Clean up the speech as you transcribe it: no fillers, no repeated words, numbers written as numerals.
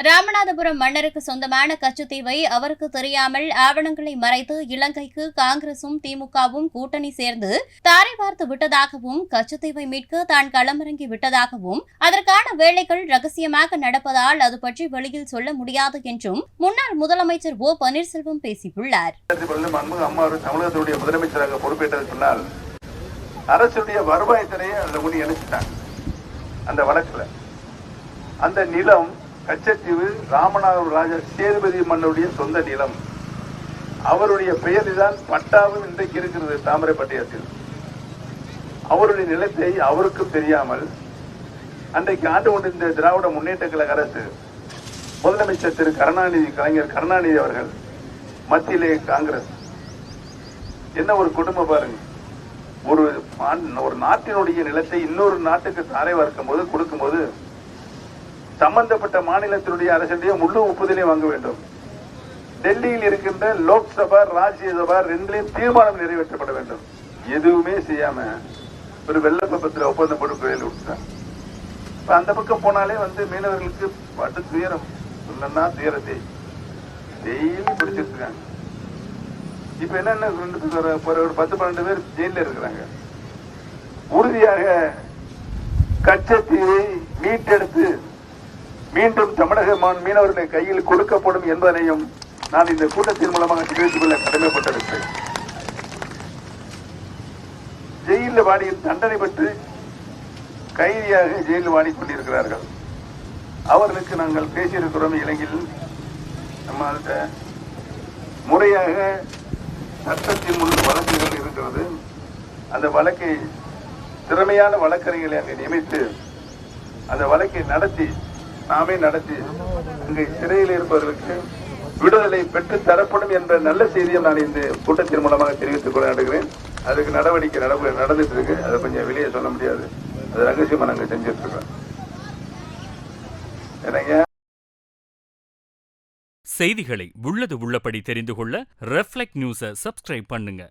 ராமநாதபுரம் மன்னருக்கு சொந்தமான கச்சத்தீவை அவருக்கு தெரியாமல் ஆவணங்களை மறைத்து இலங்கைக்கு காங்கிரசும் திமுகவும் கூட்டணி சேர்ந்து தாரை வார்த்து விட்டதாகவும் கச்சத்தீவை மீட்க தான் களமிறங்கி விட்டதாகவும் அதற்கான வேலைகள் ரகசியமாக நடப்பதால் அது பற்றி வெளியில் சொல்ல முடியாது என்றும் முன்னாள் முதலமைச்சர் ஓ பன்னீர்செல்வம் பேசியுள்ளார். தமிழகத்துடைய முதலமைச்சராக பொறுப்பேற்றது சொன்னால் அரசுடைய வருவாய்த்துறையை அந்த வழக்குல அந்த நிலம் கச்சத்தீவு ராமநாதபுரம் ராஜா சேதுபதி மன்னருடைய சொந்த நிலம். அவருடைய பெயரில்தான் பட்டாவும் இன்றைக்கு இருக்கிறது தாமரை பட்டயத்தில். அவருடைய நிலத்தை அவருக்கும் தெரியாமல் அன்றைக்கு ஆண்டு கொண்டிருந்த திராவிட முன்னேற்ற கழக அரசு முதலமைச்சர் திரு கலைஞர் கருணாநிதி அவர்கள் மத்தியிலே காங்கிரஸ் என்ன ஒரு குடும்பம் பாருங்க. ஒரு நாட்டினுடைய நிலத்தை இன்னொரு நாட்டுக்கு தாரை வார்க்கும் போது கொடுக்கும்போது சம்பந்தப்பட்ட மாநிலத்தினுடைய அரசுடைய முழு ஒப்புதலை வாங்க வேண்டும். டெல்லியில் இருக்கின்ற லோக்சபா ராஜ்யசபா ரெண்டிலையும் தீர்மானம் நிறைவேற்றப்பட வேண்டும். எதுவுமே செய்யாம ஒரு வெள்ளப்பத்தில் ஒப்பந்தம் போட்டு கோயில் விட்டுட்டாங்க. இப்ப அந்த பக்கம் போனாலே மீனவர்களுக்கு பட்டு துயரம் இல்லைன்னா துயரத்தை டெய்லி பிடிச்சிட்டு இருக்காங்க. இப்ப என்னென்ன ஒரு 10-12 பேர் ஜெயில இருக்கிறாங்க. உறுதியாக கச்சத்தீவை மீட்டெடுத்து மீண்டும் தமிழக மீனவர்களை கையில் கொடுக்கப்படும் என்பதனையும் நான் இந்த கூட்டத்தின் மூலமாக தெரிவித்துக் கொள்ள கடமைப்பட்டிருக்கிறேன். ஜெயிலில் வாடி தண்டனை பெற்று கைதியாக ஜெயிலில் வாடிக்கொண்டிருக்கிறார்கள். அவர்களுக்கு நாங்கள் பேசியிருக்கிறோம். இலங்கையில் நம்மள்கிட்ட முறையாக சட்டத்தின் முன் வழக்குகள் இருக்கிறது. அந்த வழக்கை திறமையான வழக்கறிஞர்களை அங்கே நியமித்து அந்த வழக்கை நாமே நடத்தி அங்கே சிறையில் இருப்பவர்களுக்கு விடுதலை பெற்று தரப்படும் என்ற நல்ல செய்தியை நான் இந்த கூட்டத்தின் மூலமாக தெரிவித்துக் கொள்ள நடக்கிறேன். அதுக்கு நடவடிக்கை நடந்துட்டு இருக்கு. அதை கொஞ்சம் வெளியே சொல்ல முடியாது. அது ரகசியமா நாங்க செஞ்சுட்டு இருக்கோம். செய்திகளை உள்ளது உள்ளபடி தெரிந்து கொள்ள ரெஃப்ளெக்ட் நியூஸை சப்ஸ்கிரைப் பண்ணுங்க.